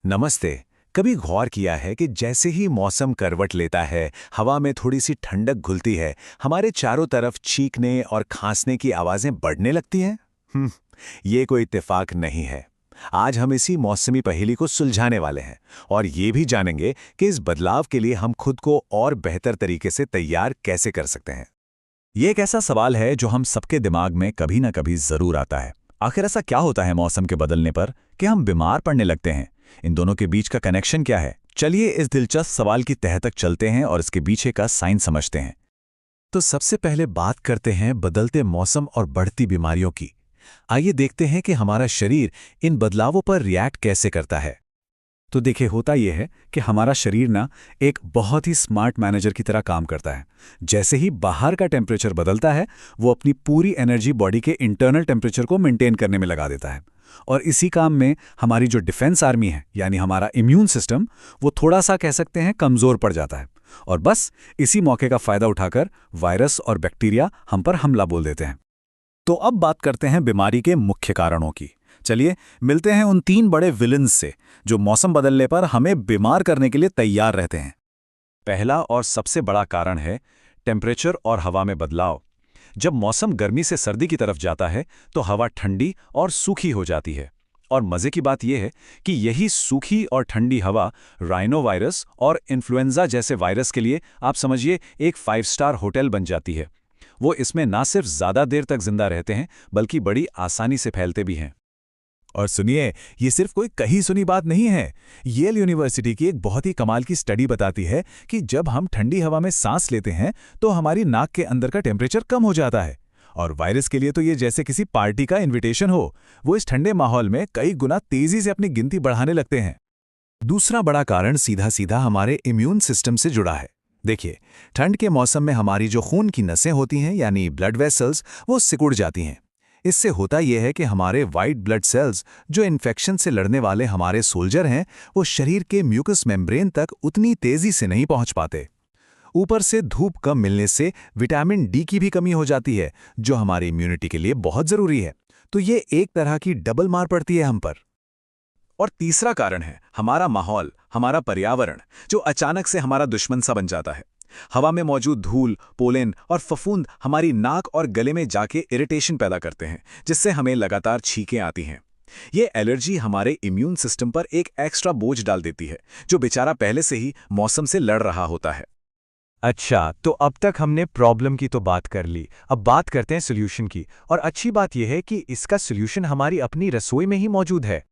नमस्ते। कभी गौर किया है कि जैसे ही मौसम करवट लेता है, हवा में थोड़ी सी ठंडक घुलती है, हमारे चारों तरफ छींकने और खांसने की आवाजें बढ़ने लगती हैं? ये कोई इत्तेफाक नहीं है। आज हम इसी मौसमी पहेली को सुलझाने वाले हैं और ये भी जानेंगे कि इस बदलाव के लिए हम खुद को और बेहतर तरीके से तैयार कैसे कर सकते हैं। ये एक ऐसा सवाल है जो हम सबके दिमाग में कभी ना कभी जरूर आता है। आखिर ऐसा क्या होता है मौसम के बदलने पर कि हम बीमार पड़ने लगते हैं? इन दोनों के बीच का कनेक्शन क्या है? चलिए इस दिलचस्प सवाल की तह तक चलते हैं और इसके पीछे का साइंस समझते हैं। तो सबसे पहले बात करते हैं बदलते मौसम और बढ़ती बीमारियों की। आइए देखते हैं कि हमारा शरीर इन बदलावों पर रिएक्ट कैसे करता है। तो देखिए, होता यह है कि हमारा शरीर ना एक बहुत ही स्मार्ट मैनेजर की तरह काम करता है। जैसे ही बाहर का टेम्परेचर बदलता है, वो अपनी पूरी एनर्जी बॉडी के इंटरनल टेम्परेचर को मेंटेन करने में लगा देता है। और इसी काम में हमारी जो डिफेंस आर्मी है, यानी हमारा इम्यून सिस्टम, वो थोड़ा सा कह सकते हैं कमज़ोर पड़ जाता है। और बस इसी मौके का फ़ायदा उठाकर वायरस और बैक्टीरिया हम पर हमला बोल देते हैं। तो अब बात करते हैं बीमारी के मुख्य कारणों की। चलिए मिलते हैं उन 3 बड़े विलन्स से जो मौसम बदलने पर हमें बीमार करने के लिए तैयार रहते हैं। पहला और सबसे बड़ा कारण है टेम्परेचर और हवा में बदलाव। जब मौसम गर्मी से सर्दी की तरफ जाता है तो हवा ठंडी और सूखी हो जाती है। और मज़े की बात यह है कि यही सूखी और ठंडी हवा राइनो वायरस और इन्फ्लुएंजा जैसे वायरस के लिए आप समझिए एक 5 स्टार होटल बन जाती है। वो इसमें ना सिर्फ ज़्यादा देर तक जिंदा रहते हैं, बल्कि बड़ी आसानी से फैलते भी हैं। और सुनिए, ये सिर्फ कोई कही सुनी बात नहीं है। येल यूनिवर्सिटी की एक बहुत ही कमाल की स्टडी बताती है कि जब हम ठंडी हवा में सांस लेते हैं तो हमारी नाक के अंदर का टेम्परेचर कम हो जाता है। और वायरस के लिए तो ये जैसे किसी पार्टी का इनविटेशन हो। वो इस ठंडे माहौल में कई गुना तेजी से अपनी गिनती बढ़ाने लगते हैं। दूसरा बड़ा कारण सीधा सीधा हमारे इम्यून सिस्टम से जुड़ा है। देखिए, ठंड के मौसम में हमारी जो खून की नसें होती हैं, यानी ब्लड वेसल्स, वो सिकुड़ जाती हैं। इससे होता यह है कि हमारे वाइट ब्लड सेल्स, जो इन्फेक्शन से लड़ने वाले हमारे सोल्जर हैं, वो शरीर के म्यूकस मेम्ब्रेन तक उतनी तेजी से नहीं पहुंच पाते। ऊपर से धूप कम मिलने से विटामिन डी की भी कमी हो जाती है, जो हमारी इम्यूनिटी के लिए बहुत जरूरी है। तो ये एक तरह की डबल मार पड़ती है हम पर। और तीसरा कारण है हमारा माहौल, हमारा पर्यावरण, जो अचानक से हमारा दुश्मन सा बन जाता है। हवा में मौजूद धूल, पोलेन और फफूंद हमारी नाक और गले में जाके इरिटेशन पैदा करते हैं, जिससे हमें लगातार छींकें आती हैं। ये एलर्जी हमारे इम्यून सिस्टम पर एक एक्स्ट्रा बोझ डाल देती है, जो बेचारा पहले से ही मौसम से लड़ रहा होता है। अच्छा, तो अब तक हमने प्रॉब्लम की तो बात कर ली। अब बात करते हैं सॉल्यूशन की। और अच्छी बात यह है कि इसका सॉल्यूशन हमारी अपनी रसोई में ही मौजूद है।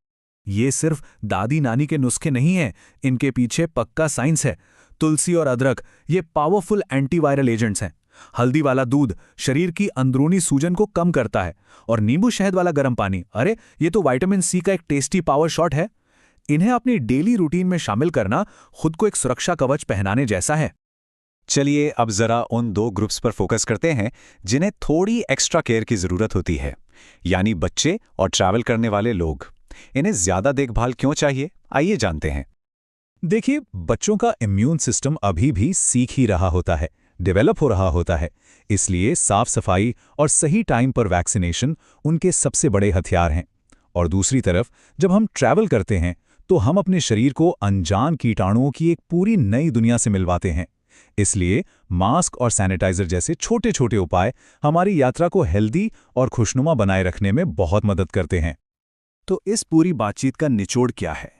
ये सिर्फ दादी नानी के नुस्खे नहीं हैं, इनके पीछे पक्का साइंस है। तुलसी और अदरक ये पावरफुल एंटीवायरल एजेंट्स हैं। हल्दी वाला दूध शरीर की अंदरूनी सूजन को कम करता है। और नींबू शहद वाला गर्म पानी, अरे ये तो विटामिन सी का एक टेस्टी पावर शॉट है। इन्हें अपनी डेली रूटीन में शामिल करना खुद को एक सुरक्षा कवच पहनाने जैसा है। चलिए अब जरा उन 2 ग्रुप्स पर फोकस करते हैं जिन्हें थोड़ी एक्स्ट्रा केयर की जरूरत होती है, यानी बच्चे और ट्रैवल करने वाले लोग। इन्हें ज्यादा देखभाल क्यों चाहिए, आइए जानते हैं। देखिए, बच्चों का इम्यून सिस्टम अभी भी सीख ही रहा होता है, डेवलप हो रहा होता है। इसलिए साफ सफाई और सही टाइम पर वैक्सीनेशन उनके सबसे बड़े हथियार हैं। और दूसरी तरफ जब हम ट्रैवल करते हैं तो हम अपने शरीर को अनजान कीटाणुओं की एक पूरी नई दुनिया से मिलवाते हैं। इसलिए मास्क और सैनिटाइजर जैसे छोटे छोटे उपाय हमारी यात्रा को हेल्दी और खुशनुमा बनाए रखने में बहुत मदद करते हैं। तो इस पूरी बातचीत का निचोड़ क्या है?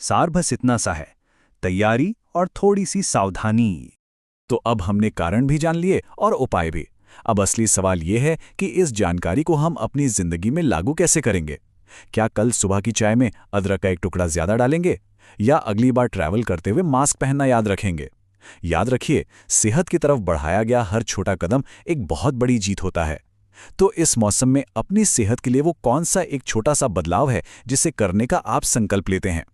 सार बस इतना सा है, तैयारी और थोड़ी सी सावधानी। तो अब हमने कारण भी जान लिए और उपाय भी। अब असली सवाल यह है कि इस जानकारी को हम अपनी जिंदगी में लागू कैसे करेंगे। क्या कल सुबह की चाय में अदरक का एक टुकड़ा ज्यादा डालेंगे, या अगली बार ट्रैवल करते हुए मास्क पहनना याद रखेंगे? याद रखिए, सेहत की तरफ बढ़ाया गया हर छोटा कदम एक बहुत बड़ी जीत होता है। तो इस मौसम में अपनी सेहत के लिए वो कौन सा एक छोटा सा बदलाव है जिसे करने का आप संकल्प लेते हैं?